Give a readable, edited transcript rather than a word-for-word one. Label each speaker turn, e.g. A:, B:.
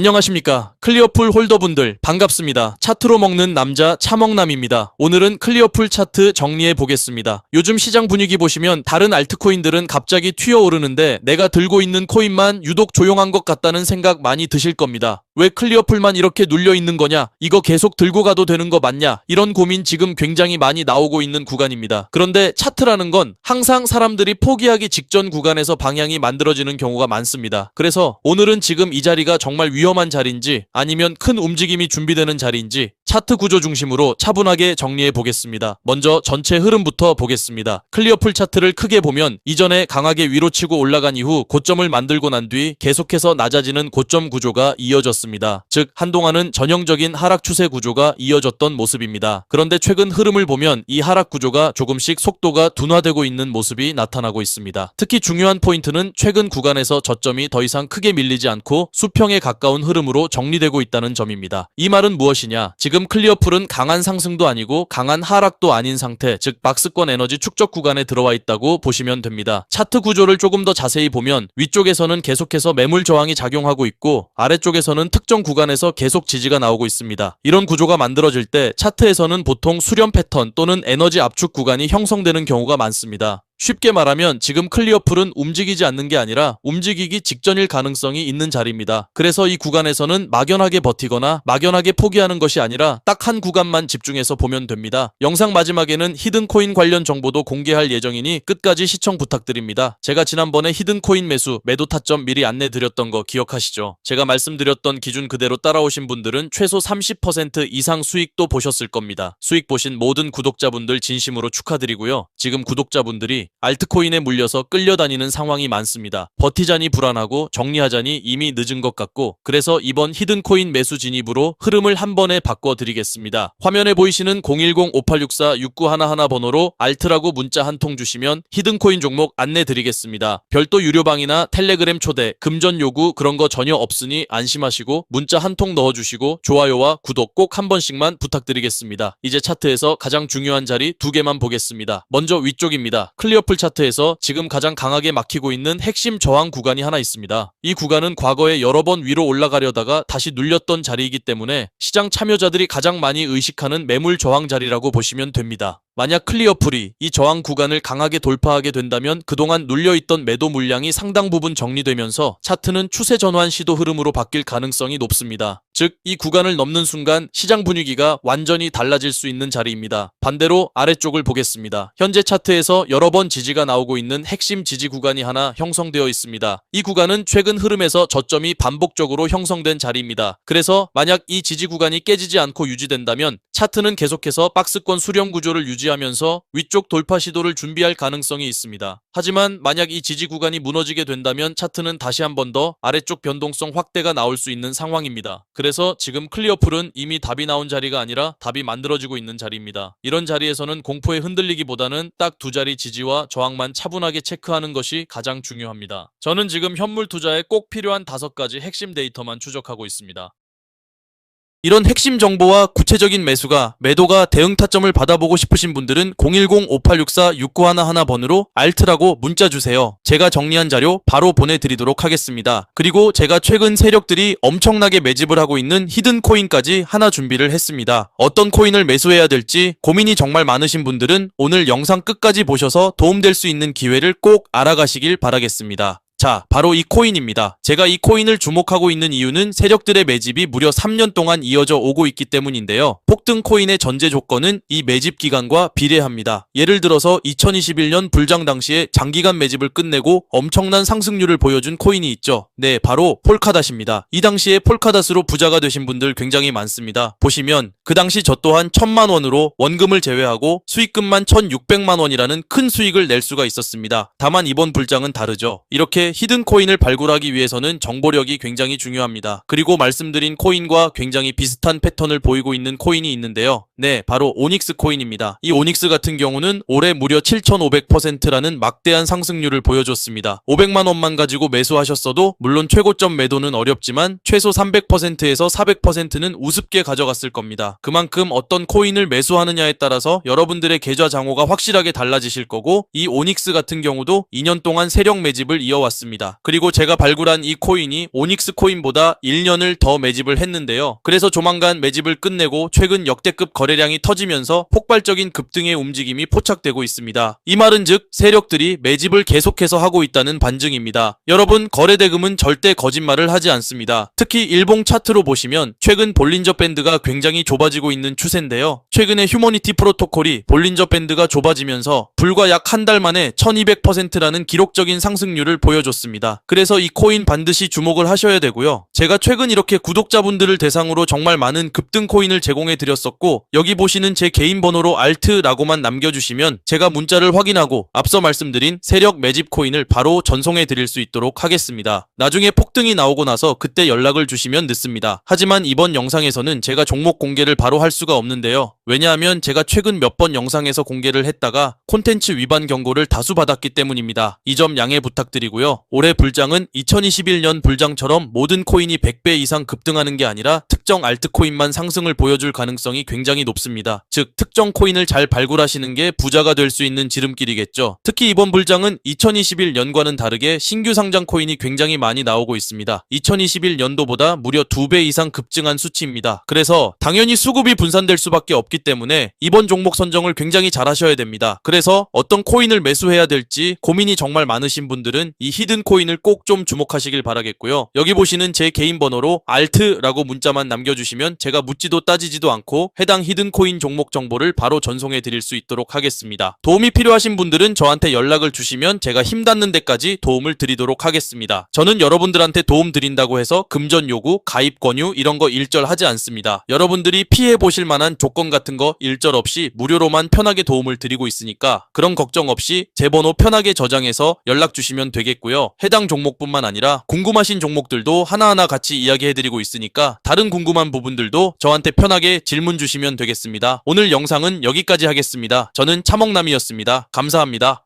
A: 안녕하십니까. 클리어풀 홀더분들 반갑습니다. 차트로 먹는 남자 차먹남입니다. 오늘은 클리어풀 차트 정리해 보겠습니다. 요즘 시장 분위기 보시면 다른 알트코인들은 갑자기 튀어오르는데 내가 들고 있는 코인만 유독 조용한 것 같다는 생각 많이 드실 겁니다. 왜 클리어풀만 이렇게 눌려 있는 거냐? 이거 계속 들고 가도 되는 거 맞냐? 이런 고민 지금 굉장히 많이 나오고 있는 구간입니다. 그런데 차트라는 건 항상 사람들이 포기하기 직전 구간에서 방향이 만들어지는 경우가 많습니다. 그래서 오늘은 지금 이 자리가 정말 위험한 자리인지 아니면 큰 움직임이 준비되는 자리인지 차트 구조 중심으로 차분하게 정리해 보겠습니다. 먼저 전체 흐름부터 보겠습니다. 클리어풀 차트를 크게 보면 이전에 강하게 위로 치고 올라간 이후 고점을 만들고 난 뒤 계속해서 낮아지는 고점 구조가 이어졌습니다. 즉 한동안은 전형적인 하락 추세 구조가 이어졌던 모습입니다. 그런데 최근 흐름을 보면 이 하락 구조가 조금씩 속도가 둔화되고 있는 모습이 나타나고 있습니다. 특히 중요한 포인트는 최근 구간에서 저점이 더 이상 크게 밀리지 않고 수평에 가까운 흐름으로 정리되고 있다는 점입니다. 이 말은 무엇이냐? 지금 클리어풀은 강한 상승도 아니고 강한 하락도 아닌 상태, 즉 박스권 에너지 축적 구간에 들어와 있다고 보시면 됩니다. 차트 구조를 조금 더 자세히 보면 위쪽에서는 계속해서 매물 저항이 작용하고 있고 아래쪽에서는 특정 구간에서 계속 지지가 나오고 있습니다. 이런 구조가 만들어질 때 차트에서는 보통 수렴 패턴 또는 에너지 압축 구간이 형성되는 경우가 많습니다. 쉽게 말하면 지금 클리어풀은 움직이지 않는 게 아니라 움직이기 직전일 가능성이 있는 자리입니다. 그래서 이 구간에서는 막연하게 버티거나 막연하게 포기하는 것이 아니라 딱 한 구간만 집중해서 보면 됩니다. 영상 마지막에는 히든코인 관련 정보도 공개할 예정이니 끝까지 시청 부탁드립니다. 제가 지난번에 히든코인 매수, 매도 타점 미리 안내드렸던 거 기억하시죠? 제가 말씀드렸던 기준 그대로 따라오신 분들은 최소 30% 이상 수익도 보셨을 겁니다. 수익 보신 모든 구독자분들 진심으로 축하드리고요. 지금 구독자분들이 알트코인에 물려서 끌려다니는 상황이 많습니다. 버티자니 불안하고 정리하자니 이미 늦은 것 같고 그래서 이번 히든코인 매수 진입으로 흐름을 한 번에 바꿔드리겠습니다. 화면에 보이시는 010-5864-6911 번호로 알트라고 문자 한 통 주시면 히든코인 종목 안내드리겠습니다. 별도 유료방이나 텔레그램 초대, 금전 요구 그런 거 전혀 없으니 안심하시고 문자 한 통 넣어주시고 좋아요와 구독 꼭 한 번씩만 부탁드리겠습니다. 이제 차트에서 가장 중요한 자리 두 개만 보겠습니다. 먼저 위쪽입니다. 클리어풀 차트에서 지금 가장 강하게 막히고 있는 핵심 저항 구간이 하나 있습니다. 이 구간은 과거에 여러 번 위로 올라가려다가 다시 눌렸던 자리이기 때문에 시장 참여자들이 가장 많이 의식하는 매물 저항 자리라고 보시면 됩니다. 만약 클리어풀이 이 저항 구간을 강하게 돌파하게 된다면 그동안 눌려있던 매도 물량이 상당 부분 정리되면서 차트는 추세 전환 시도 흐름으로 바뀔 가능성이 높습니다. 즉, 이 구간을 넘는 순간 시장 분위기가 완전히 달라질 수 있는 자리입니다. 반대로 아래쪽을 보겠습니다. 현재 차트에서 여러 번 지지가 나오고 있는 핵심 지지 구간이 하나 형성되어 있습니다. 이 구간은 최근 흐름에서 저점이 반복적으로 형성된 자리입니다. 그래서 만약 이 지지 구간이 깨지지 않고 유지된다면 차트는 계속해서 박스권 수렴 구조를 유지하면서 위쪽 돌파 시도를 준비할 가능성이 있습니다. 하지만 만약 이 지지 구간이 무너지게 된다면 차트는 다시 한 번 더 아래쪽 변동성 확대가 나올 수 있는 상황입니다. 그래서 지금 클리어풀은 이미 답이 나온 자리가 아니라 답이 만들어지고 있는 자리입니다. 이런 자리에서는 공포에 흔들리기보다는 딱 두 자리 지지와 저항만 차분하게 체크하는 것이 가장 중요합니다. 저는 지금 현물 투자에 꼭 필요한 5가지 핵심 데이터만 추적하고 있습니다. 이런 핵심 정보와 구체적인 매도가 대응 타점을 받아보고 싶으신 분들은 010-5864-6911 번호로 알트라고 문자 주세요. 제가 정리한 자료 바로 보내드리도록 하겠습니다. 그리고 제가 최근 세력들이 엄청나게 매집을 하고 있는 히든코인까지 하나 준비를 했습니다. 어떤 코인을 매수해야 될지 고민이 정말 많으신 분들은 오늘 영상 끝까지 보셔서 도움될 수 있는 기회를 꼭 알아가시길 바라겠습니다. 자, 바로 이 코인입니다. 제가 이 코인을 주목하고 있는 이유는 세력들의 매집이 무려 3년 동안 이어져 오고 있기 때문인데요. 폭등 코인의 전제 조건은 이 매집 기간과 비례합니다. 예를 들어서 2021년 불장 당시에 장기간 매집을 끝내고 엄청난 상승률을 보여준 코인이 있죠. 네, 바로 폴카닷입니다. 이 당시에 폴카닷으로 부자가 되신 분들 굉장히 많습니다. 보시면 그 당시 저 또한 1000만 원으로 원금을 제외하고 수익금만 1600만 원이라는 큰 수익을 낼 수가 있었습니다. 다만 이번 불장은 다르죠. 이렇게 히든코인을 발굴하기 위해서는 정보력이 굉장히 중요합니다. 그리고 말씀드린 코인과 굉장히 비슷한 패턴을 보이고 있는 코인이 있는데요. 네, 바로 오닉스 코인입니다. 이 오닉스 같은 경우는 올해 무려 7500%라는 막대한 상승률을 보여줬습니다. 500만 원만 가지고 매수하셨어도 물론 최고점 매도는 어렵지만 최소 300%에서 400%는 우습게 가져갔을 겁니다. 그만큼 어떤 코인을 매수하느냐에 따라서 여러분들의 계좌 장호가 확실하게 달라지실 거고 이 오닉스 같은 경우도 2년 동안 세력 매집을 이어왔습니다. 왔습니다. 그리고 제가 발굴한 이 코인이 오닉스 코인보다 1년을 더 매집을 했는데요. 그래서 조만간 매집을 끝내고 최근 역대급 거래량이 터지면서 폭발적인 급등의 움직임이 포착되고 있습니다. 이 말은 즉 세력들이 매집을 계속해서 하고 있다는 반증입니다. 여러분, 거래대금은 절대 거짓말을 하지 않습니다. 특히 일봉 차트로 보시면 최근 볼린저 밴드가 굉장히 좁아지고 있는 추세인데요. 최근에 휴머니티 프로토콜이 볼린저 밴드가 좁아지면서 불과 약 한 달 만에 1200%라는 기록적인 상승률을 보여줬습니다. 그래서 이 코인 반드시 주목을 하셔야 되고요. 제가 최근 이렇게 구독자분들을 대상으로 정말 많은 급등 코인을 제공해 드렸었고, 여기 보시는 제 개인 번호로 알트라고만 남겨주시면 제가 문자를 확인하고 앞서 말씀드린 세력 매집 코인을 바로 전송해 드릴 수 있도록 하겠습니다. 나중에 폭등이 나오고 나서 그때 연락을 주시면 늦습니다. 하지만 이번 영상에서는 제가 종목 공개를 바로 할 수가 없는데요. 왜냐하면 제가 최근 몇 번 영상에서 공개를 했다가 콘텐츠 위반 경고를 다수 받았기 때문입니다. 이 점 양해 부탁드리고요. 올해 불장은 2021년 불장처럼 모든 코인이 100배 이상 급등하는 게 아니라 특정 알트코인만 상승을 보여줄 가능성이 굉장히 높습니다. 즉 특정 코인을 잘 발굴하시는 게 부자가 될 수 있는 지름길이겠죠. 특히 이번 불장은 2021년과는 다르게 신규 상장 코인이 굉장히 많이 나오고 있습니다. 2021년도보다 무려 2배 이상 급증한 수치입니다. 그래서 당연히 수급이 분산될 수밖에 없기 때문에 이번 종목 선정을 굉장히 잘 하셔야 됩니다. 그래서 어떤 코인을 매수해야 될지 고민이 정말 많으신 분들은 이 히든 코인을 꼭 좀 주목하시길 바라겠고요. 여기 보시는 제 개인 번호로 알트라고 문자만 남겨주시면 제가 묻지도 따지지도 않고 해당 히든 코인 종목 정보를 바로 전송해 드릴 수 있도록 하겠습니다. 도움이 필요하신 분들은 저한테 연락을 주시면 제가 힘 닿는 데까지 도움을 드리도록 하겠습니다. 저는 여러분들한테 도움 드린다고 해서 금전 요구, 가입 권유 이런 거 일절 하지 않습니다. 여러분들이 피해 보실 만한 조건 같은 거 일절 없이 무료로만 편하게 도움을 드리고 있으니까 그런 걱정 없이 제 번호 편하게 저장해서 연락 주시면 되겠고요. 해당 종목뿐만 아니라 궁금하신 종목들도 하나하나 같이 이야기해드리고 있으니까 다른 궁금한 부분들도 저한테 편하게 질문 주시면 되겠습니다. 오늘 영상은 여기까지 하겠습니다. 저는 차먹남이었습니다. 감사합니다.